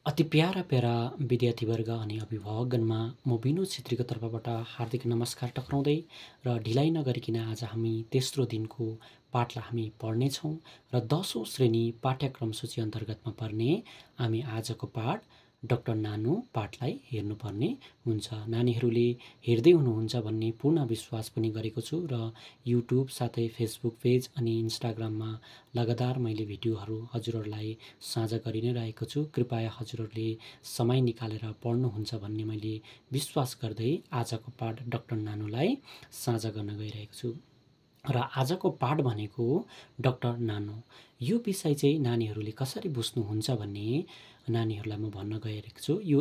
अति para para विद्यार्थीवर्ग अनि अभिभावकगणमा म विनोद छेत्रीको तर्फबाट हार्दिक नमस्कार टक्राउँदै र ढिलाइ नगरिकन आज हामी तेस्रो दिनको पाठलाई हामी पढ्नेछौँ र 10औं श्रेणी पाठ्यक्रम सूची अन्तर्गतमा पर्ने हामी आजको पाठ डाक्टर नानु पाठलाई हेर्नुपर्ने हुन्छ। नानीहरूले हेर्दै हुनुहुन्छ भन्ने पूर्ण विश्वास पनि गरेको छु र युट्युब साथै फेसबुक पेज अनि इन्स्टाग्राममा लगातार मैले भिडियोहरू हजुरहरूलाई साझा गरि नै रहेको छु। कृपया हजुरहरूले समय निकालेर पढ्नुहुन्छ भन्ने मैले विश्वास गर्दै आजको पाठ डाक्टर नानुलाई साझा गर्न गइरहेको छु। र आजको पाठ भनेको डाक्टर नानु। यो विषय चाहिँ नानीहरूले कसरी बुझ्नुहुन्छ भन्ने नानीहरूलाई म भन्न गइरहेको छु। यो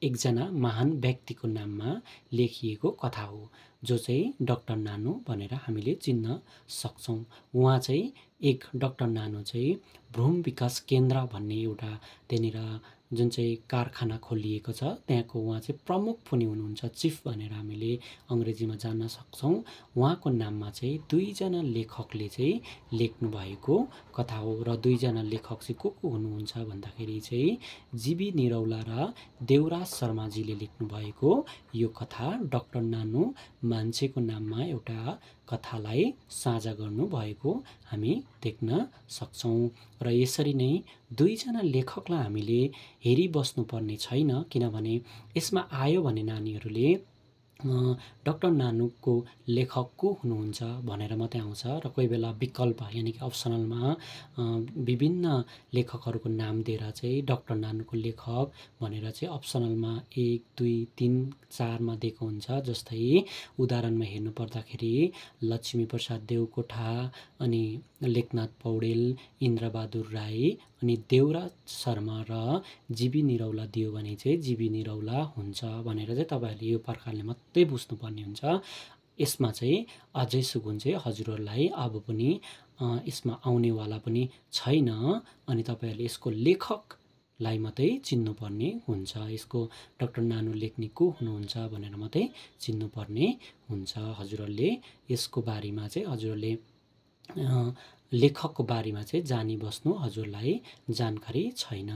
एकजना महान व्यक्तिको नाममा लेखिएको कथा हो जो चाहिँ डाक्टर नानु भनेर हामीले चिन्न सक्छौँ। उहाँ चाहिँ एक डाक्टर नानु चाहिँ भ्रूण विकास केन्द्र भन्ने एउटा त्यहाँनिर जुन चाहिँ कारखाना खोलिएको छ त्यहाँको उहाँ चाहिँ प्रमुख पनि हुनुहुन्छ, चिफ भनेर हामीले अङ्ग्रेजीमा जान्न सक्छौँ। उहाँको नाममा चाहिँ दुईजना लेखकले चाहिँ लेख्नु भएको कथा हो र दुईजना लेखक चाहिँ को हुनुहुन्छ भन्दाखेरि चाहिँ जीबी निरौला र देवराज शर्माजीले लेख्नु भएको यो कथा डाक्टर नानु मान्छेको नाममा एउटा कथालाई साझा गर्नुभएको हामी देख्न सक्छौँ। र यसरी नै दुईजना लेखकलाई हामीले हेरिबस्नुपर्ने छैन, किनभने यसमा आयो भने नानीहरूले डाक्टर नानुको लेखक को हुनुहुन्छ भनेर मात्रै आउँछ र कोही बेला विकल्प यानि कि अप्सनलमा विभिन्न लेखकहरूको नाम दिएर चाहिँ डाक्टर नानुको लेखक भनेर चाहिँ अप्सनलमा 1, 2, 3, 4मा दिएको हुन्छ। जस्तै उदाहरणमा हेर्नु पर्दाखेरि लक्ष्मीप्रसाद देवकोटा अनि लेखनाथ पौडेल, इन्द्रबहादुर राई अनि देवराज शर्मा र जीबी निरौला दियो भने चाहिँ जीबी निरौला हुन्छ भनेर चाहिँ तपाईँहरूले यो प्रकारले मात्रै बुझ्नुपर्ने हुन्छ। यसमा चाहिँ अझै सुगुन चाहिँ हजुरहरूलाई अब पनि यसमा आउनेवाला पनि छैन अनि तपाईँहरूले यसको लेखकलाई मात्रै चिन्नुपर्ने हुन्छ। यसको डाक्टर नानु लेख्ने को हुनुहुन्छ भनेर मात्रै चिन्नुपर्ने हुन्छ। हजुरहरूले यसको बारेमा चाहिँ हजुरहरूले लेखकको बारेमा चाहिँ जानिबस्नु हजुरलाई जानकारी छैन।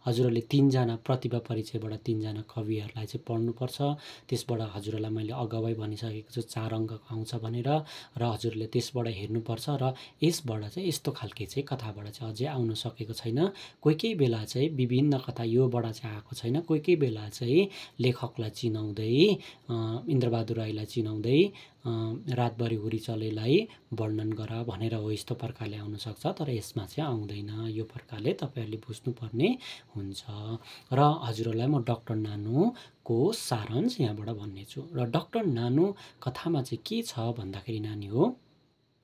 हजुरहरूले 3जना प्रतिभा परिचयबाट 3जना कविहरूलाई चाहिँ पढ्नुपर्छ। त्यसबाट हजुरहरूलाई मैले अगावै भनिसकेको छु 4 अङ्क आउँछ भनेर र हजुरले त्यसबाट हेर्नुपर्छ र यसबाट चाहिँ यस्तो खालके चाहिँ कथाबाट चाहिँ अझै आउन सकेको छैन। कोही बेला चाहिँ विभिन्न कथा योबाट चाहिँ आएको छैन। कोही बेला चाहिँ लेखकलाई चिनाउँदै इन्द्रबहादुर राईलाई चिनाउँदै रातभरि हुरी चलेलाई वर्णन गर भनेर हो यस्तो प्रकारले आउन सक्छ, तर यसमा चाहिँ आउँदैन। यो प्रकारले तपाईँहरूले बुझ्नुपर्ने हुन्छ। र हजुरहरूलाई म डाक्टर नानुको सारांश यहाँबाट भन्नेछु। र डाक्टर नानु कथामा चाहिँ के छ भन्दाखेरि नानी हो,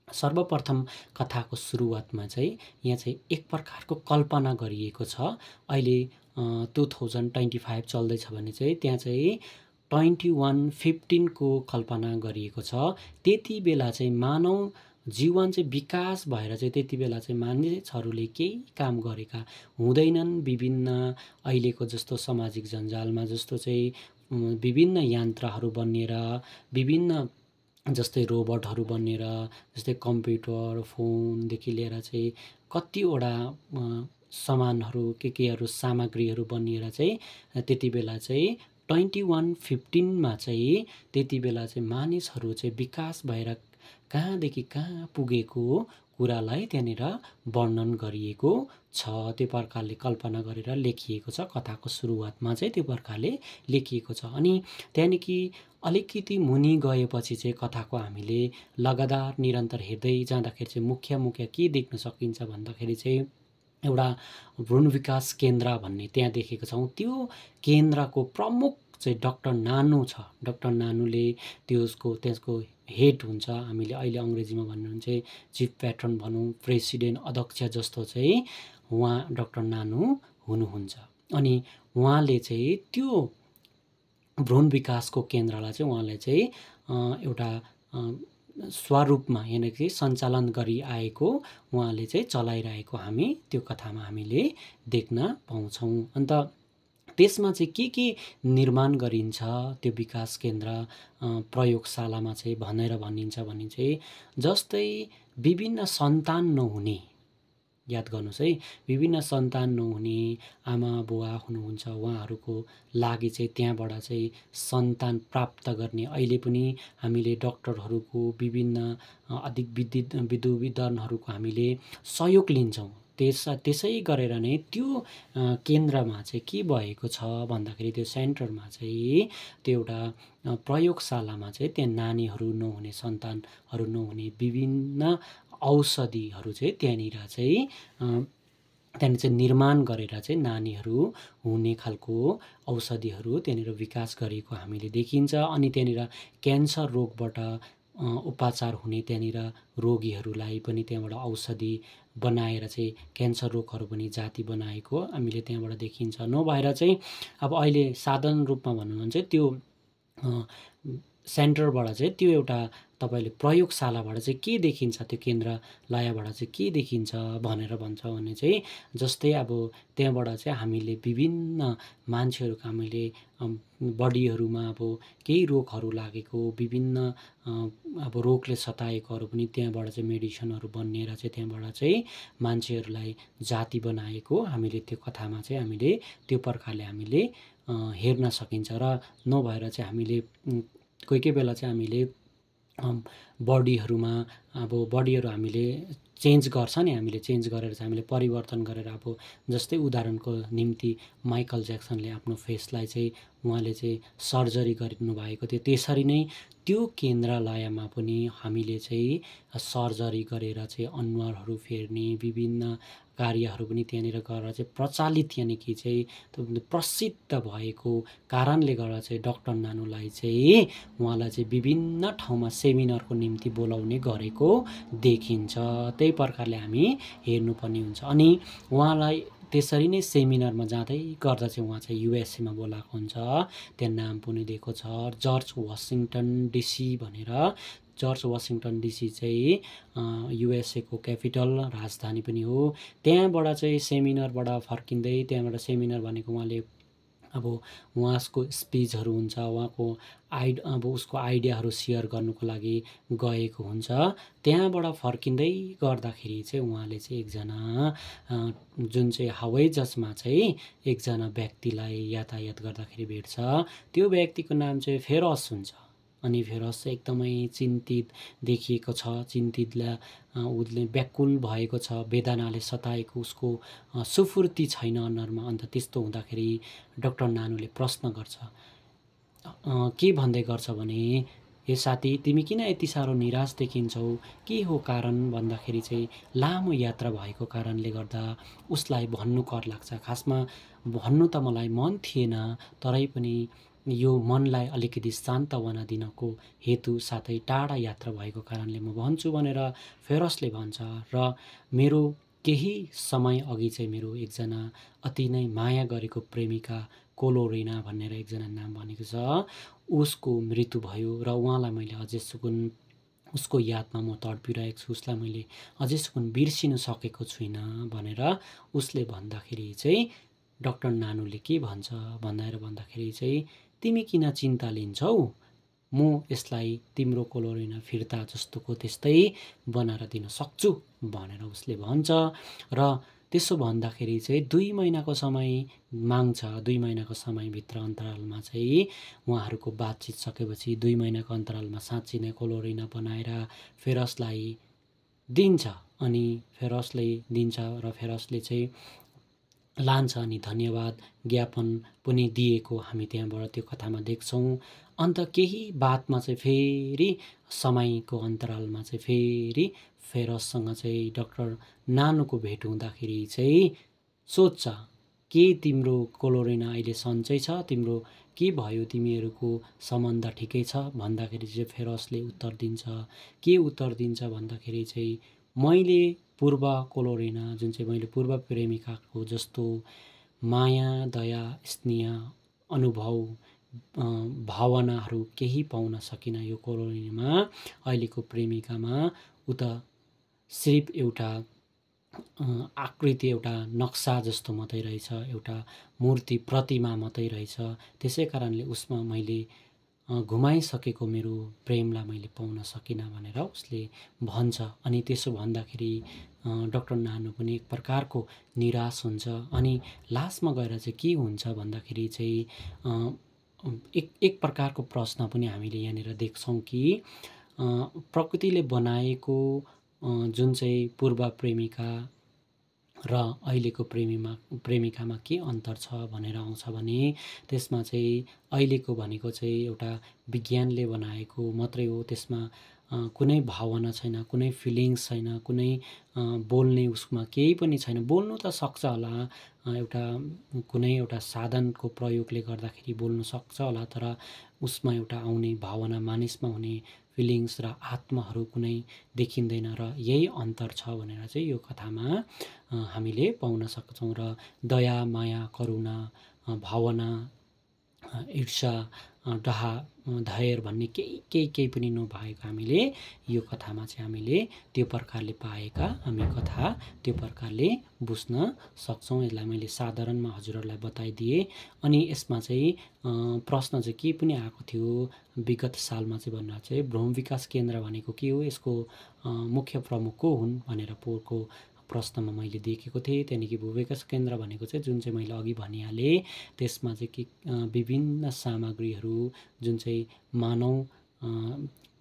सर्वप्रथम कथाको सुरुवातमा चाहिँ यहाँ चाहिँ एक प्रकारको कल्पना गरिएको छ। अहिले 2025 चल्दैछ भने चाहिँ त्यहाँ चाहिँ 2115 को कल्पना गरिएको छ। त्यति बेला चाहिँ मानव जीवन चाहिँ विकास भएर चाहिँ त्यति बेला चाहिँ मानिसहरूले केही काम गरेका हुँदैनन्। विभिन्न अहिलेको जस्तो सामाजिक जन्जालमा जस्तो चाहिँ विभिन्न यन्त्रहरू बनिएर विभिन्न जस्तै रोबोटहरू बनिएर जस्तै कम्प्युटर फोनदेखि लिएर चाहिँ कतिवटा सामानहरू केहरू सामग्रीहरू बनिएर चाहिँ त्यति बेला चाहिँ 2115मा चाहिँ त्यति बेला चाहिँ मानिसहरू चाहिँ विकास भएर कहाँदेखि कहाँ पुगेको कुरालाई त्यहाँनिर वर्णन गरिएको छ। त्यो प्रकारले कल्पना गरेर लेखिएको छ। कथाको सुरुवातमा चाहिँ त्यो प्रकारले लेखिएको छ। अनि त्यहाँदेखि अलिकति मुनि गएपछि चाहिँ कथाको हामीले लगातार निरन्तर हेर्दै जाँदाखेरि चाहिँ मुख्य के देख्न सकिन्छ भन्दाखेरि चाहिँ एउटा भ्रूण विकास केन्द्र भन्ने त्यहाँ देखेको छौँ। त्यो केन्द्रको प्रमुख चाहिँ डाक्टर नानु छ। डाक्टर नानुले त्यसको हेड हुन्छ। हामीले अहिले अङ्ग्रेजीमा भन्नु चाहिँ चिफ प्याट्रन भनौँ, प्रेसिडेन्ट अध्यक्ष जस्तो चाहिँ उहाँ डाक्टर नानु हुनुहुन्छ। अनि उहाँले चाहिँ त्यो भ्रूण विकासको केन्द्रलाई चाहिँ उहाँले चाहिँ एउटा स्वरूपमा यानि कि सञ्चालन गरिआएको उहाँले चाहिँ चलाइरहेको हामी त्यो कथामा हामीले देख्न पाउँछौँ। अन्त त्यसमा चाहिँ के निर्माण गरिन्छ त्यो विकास केन्द्र प्रयोगशालामा चाहिँ भनेर भनिन्छ भने चाहिँ जस्तै विभिन्न सन्तान नहुने याद गर्नुहोस् है, विभिन्न सन्तान नहुने आमा बुवा हुनुहुन्छ उहाँहरूको लागि चाहिँ त्यहाँबाट चाहिँ सन्तान प्राप्त गर्ने अहिले पनि हामीले डक्टरहरूको विभिन्न अधिक विद्वानहरूको हामीले सहयोग लिन्छौँ। त्यसै गरेर नै त्यो केन्द्रमा चाहिँ के भएको छ भन्दाखेरि त्यो सेन्टरमा चाहिँ त्यो एउटा प्रयोगशालामा चाहिँ त्यहाँ नानीहरू नहुने सन्तानहरू नहुने विभिन्न औषधिहरू चाहिँ त्यहाँनिर चाहिँ निर्माण गरेर चाहिँ नानीहरू हुने खालको औषधिहरू त्यहाँनिर विकास गरिएको हामीले देखिन्छ। अनि त्यहाँनिर क्यान्सर रोगबाट उपचार हुने त्यहाँनिर रोगीहरूलाई पनि त्यहाँबाट औषधि बनाएर चाहिँ क्यान्सर रोगहरू पनि जाति बनाएको हामीले त्यहाँबाट देखिन्छ। नभएर चाहिँ अब अहिले साधारण रूपमा भन्नु भने चाहिँ त्यो सेन्टरबाट चाहिँ त्यो एउटा तपाईँले प्रयोगशालाबाट चाहिँ के देखिन्छ, त्यो केन्द्रालयबाट चाहिँ के देखिन्छ भनेर भन्छ भने चाहिँ जस्तै अब त्यहाँबाट चाहिँ हामीले विभिन्न मान्छेहरूको हामीले बडीहरूमा अब केही रोगहरू लागेको विभिन्न अब रोगले सताएकोहरू पनि त्यहाँबाट चाहिँ मेडिसिनहरू बनिएर चाहिँ त्यहाँबाट चाहिँ मान्छेहरूलाई जाति बनाएको हामीले त्यो कथामा चाहिँ हामीले त्यो प्रकारले हामीले हेर्न सकिन्छ। र नभएर चाहिँ हामीले कोही कोही बेला चाहिँ हामीले बडीहरूमा अब बडीहरू हामीले चेन्ज गर्छ नि, हामीले चेन्ज गरेर चाहिँ हामीले परिवर्तन गरेर अब जस्तै उदाहरणको निम्ति माइकल ज्याक्सनले आफ्नो फेसलाई चाहिँ उहाँले चाहिँ सर्जरी गरिदिनु भएको थियो। त्यसरी नै त्यो केन्द्रालयमा पनि हामीले चाहिँ सर्जरी गरेर चाहिँ अनुहारहरू फेर्ने विभिन्न कार्यहरू पनि त्यहाँनिर गरेर चाहिँ प्रचलित यानि कि चाहिँ प्रसिद्ध भएको कारणले गर्दा चाहिँ डाक्टर नानुलाई चाहिँ उहाँलाई चाहिँ विभिन्न ठाउँमा सेमिनारको निम्ति बोलाउने गरेको देखिन्छ। त्यही प्रकारले हामी हेर्नुपर्ने हुन्छ। अनि उहाँलाई त्यसरी नै सेमिनारमा जाँदै गर्दा चाहिँ उहाँ चाहिँ युएसएमा बोलाएको हुन्छ। त्यहाँ नाम पनि दिएको छ जर्ज वासिङटन डिसी भनेर। जर्ज वासिङटन डिसी चाहिँ युएसएको क्यापिटल राजधानी पनि हो। त्यहाँबाट चाहिँ सेमिनारबाट फर्किँदै त्यहाँबाट सेमिनार भनेको उहाँले अब उहाँको स्पिचहरू हुन्छ, उहाँको अब उसको आइडियाहरू सेयर गर्नुको लागि गएको हुन्छ। त्यहाँबाट फर्किँदै गर्दाखेरि चाहिँ उहाँले चाहिँ एकजना जुन चाहिँ हवाईजहाजमा चाहिँ एकजना व्यक्तिलाई यातायात गर्दाखेरि भेट्छ। त्यो व्यक्तिको नाम चाहिँ फेरस हुन्छ। अनि फेरस चाहिँ एकदमै चिन्तित देखिएको छ, चिन्तितलाई उसले व्याकुल भएको छ, वेदनाले सताएको उसको सुफुर्ती छैन अनुहारमा। अन्त त्यस्तो हुँदाखेरि डाक्टर नानुले प्रश्न गर्छ, के भन्दै गर्छ भने हे साथी तिमी किन यति साह्रो निराश देखिन्छौ, के हो कारण भन्दाखेरि चाहिँ लामो यात्रा भएको कारणले गर्दा उसलाई भन्नु कर लाग्छ। खासमा भन्नु त मलाई मन थिएन, तरै पनि यो मनलाई अलिकति सान्त्वना दिनको हेतु साथै टाढा यात्रा भएको कारणले म भन्छु भनेर फेरसले भन्छ। र मेरो केही समय अघि चाहिँ मेरो एकजना अति नै माया गरेको प्रेमिका कोलोरिना भनेर एकजना नाम भनेको छ, उसको मृत्यु भयो र उहाँलाई मैले अझैसुकुन उसको यादमा म तडपिरहेको छु, उसलाई मैले अझैसुकुन बिर्सिन सकेको छुइनँ भनेर उसले भन्दाखेरि चाहिँ डाक्टर नानुले के भन्छ भन्दाखेरि चाहिँ तिमी किन चिन्ता लिन्छौ, म यसलाई तिम्रो कोलोरिना फिर्ता जस्तोको त्यस्तै बनाएर दिन सक्छु भनेर उसले भन्छ। र त्यसो भन्दाखेरि चाहिँ 2 महिनाको समय माग्छ। 2 महिनाको समयभित्र अन्तरालमा चाहिँ उहाँहरूको बातचित सकेपछि 2 महिनाको अन्तरालमा साँच्ची नै कोलोरिना बनाएर फेरसलाई दिन्छ। अनि फेरसले दिन्छ र फेरसले चाहिँ लान्छ अनि धन्यवाद ज्ञापन पनि दिएको हामी त्यहाँबाट त्यो कथामा देख्छौँ। अन्त केही बादमा चाहिँ फेरि समयको अन्तरालमा चाहिँ फेरि फेरससँग चाहिँ डाक्टर नानुको भेट हुँदाखेरि चाहिँ सोध्छ के तिम्रो कोलोरिना अहिले सन्चै छ, तिम्रो के भयो, तिमीहरूको सम्बन्ध ठिकै छ भन्दाखेरि चाहिँ फेरसले उत्तर दिन्छ। के उत्तर दिन्छ भन्दाखेरि चाहिँ मैले पूर्व कोलोरिना जुन चाहिँ मैले पूर्व प्रेमिकाको जस्तो माया दया स्नेह अनुभव भावनाहरू केही पाउन सकिनँ यो कोलोरिनामा। अहिलेको प्रेमिकामा उ त सिर्फ एउटा आकृति एउटा नक्सा जस्तो मात्रै रहेछ, एउटा मूर्ति प्रतिमा मात्रै रहेछ। त्यसै कारणले उसमा मैले घुमाइसकेको मेरो प्रेमलाई मैले पाउन सकिनँ भनेर उसले भन्छ। अनि त्यसो भन्दाखेरि डाक्टर नानु पनि एक प्रकारको निराश हुन्छ। अनि लास्टमा गएर चाहिँ के हुन्छ भन्दाखेरि चाहिँ एक प्रकारको प्रश्न पनि हामीले यहाँनिर देख्छौँ कि प्रकृतिले बनाएको जुन चाहिँ पूर्व प्रेमिका र अहिलेको प्रेमिकामा के अन्तर छ भनेर आउँछ भने त्यसमा चाहिँ अहिलेको भनेको चाहिँ एउटा विज्ञानले बनाएको मात्रै हो। त्यसमा कुनै भावना छैन, कुनै फिलिङ्स छैन, कुनै बोल्ने उसमा केही पनि छैन। बोल्नु त सक्छ होला, एउटा कुनै एउटा साधनको प्रयोगले गर्दाखेरि बोल्नु सक्छ होला, तर उसमा एउटा आउने भावना, मानिसमा हुने फिलिङ्स र आत्माहरू कुनै देखिँदैन। र यही अन्तर छ भनेर चाहिँ यो कथामा हामीले पाउन सक्छौँ। र दया, माया, करुणा, भावना, ईर्ष्या, डाहा, धैर्य भन्ने केही पनि नभएको हामीले यो कथामा चाहिँ हामीले त्यो प्रकारले पाएका हामी कथा त्यो प्रकारले बुझ्न सक्छौँ। यसलाई मैले साधारणमा हजुरहरूलाई बताइदिएँ। अनि यसमा चाहिँ प्रश्न चाहिँ के पनि आएको थियो विगत सालमा चाहिँ भन्दा चाहिँ भ्रूण विकास केन्द्र भनेको के हो, यसको मुख्य प्रमुख को हुन् भनेर पोको प्रश्नमा मैले देखेको थिएँ। त्यहाँदेखि भूविकास केन्द्र भनेको चाहिँ जुन चाहिँ मैले अघि भनिहालेँ, त्यसमा चाहिँ के विभिन्न सामग्रीहरू जुन चाहिँ मानव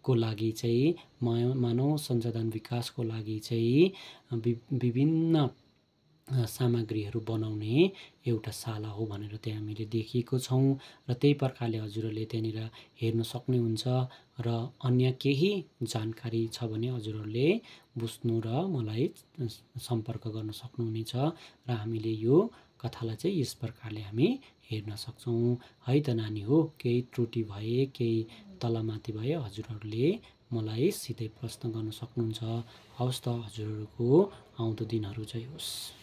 को लागि चाहिँ मानव संसाधन विकासको लागि चाहिँ विभिन्न सामग्रीहरू बनाउने एउटा शाला हो भनेर त्यहाँ हामीले देखिएको छौँ। र त्यही प्रकारले हजुरहरूले त्यहाँनिर हेर्न सक्नुहुन्छ। र अन्य केही जानकारी छ भने हजुरहरूले बुझ्नु र मलाई सम्पर्क गर्न सक्नुहुनेछ। र हामीले यो कथालाई चाहिँ यस प्रकारले हामी हेर्न सक्छौँ। है त नानी हो, केही त्रुटि भए, केही तलमाथि भए हजुरहरूले मलाई सिधै प्रश्न गर्न सक्नुहुन्छ। हवस् त, हजुरहरूको आउँदो दिनहरू चाहिँ होस्।